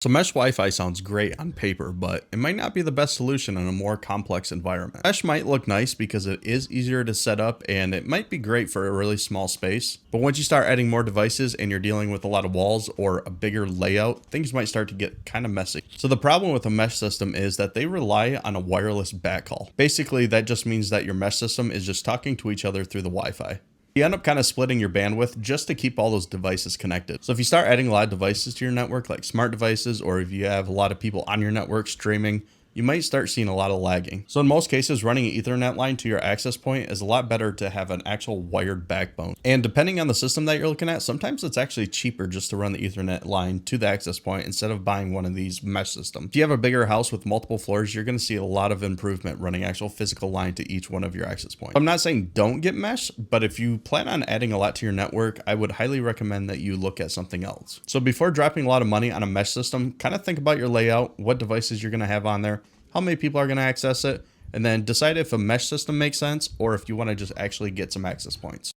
So mesh Wi-Fi sounds great on paper, but it might not be the best solution in a more complex environment. Mesh might look nice because it is easier to set up and it might be great for a really small space. But once you start adding more devices and you're dealing with a lot of walls or a bigger layout, things might start to get kind of messy. So the problem with a mesh system is that they rely on a wireless backhaul. Basically, that just means that your mesh system is just talking to each other through the Wi-Fi. You end up kind of splitting your bandwidth just to keep all those devices connected. So if you start adding a lot of devices to your network, like smart devices, or if you have a lot of people on your network streaming, you might start seeing a lot of lagging. So in most cases, running an Ethernet line to your access point is a lot better to have an actual wired backbone. And depending on the system that you're looking at, sometimes it's actually cheaper just to run the Ethernet line to the access point instead of buying one of these mesh systems. If you have a bigger house with multiple floors, you're going to see a lot of improvement running actual physical line to each one of your access points. I'm not saying don't get mesh, but if you plan on adding a lot to your network, I would highly recommend that you look at something else. So before dropping a lot of money on a mesh system, kind of think about your layout, what devices you're going to have on there, how many people are going to access it, and then decide if a mesh system makes sense or if you want to just actually get some access points.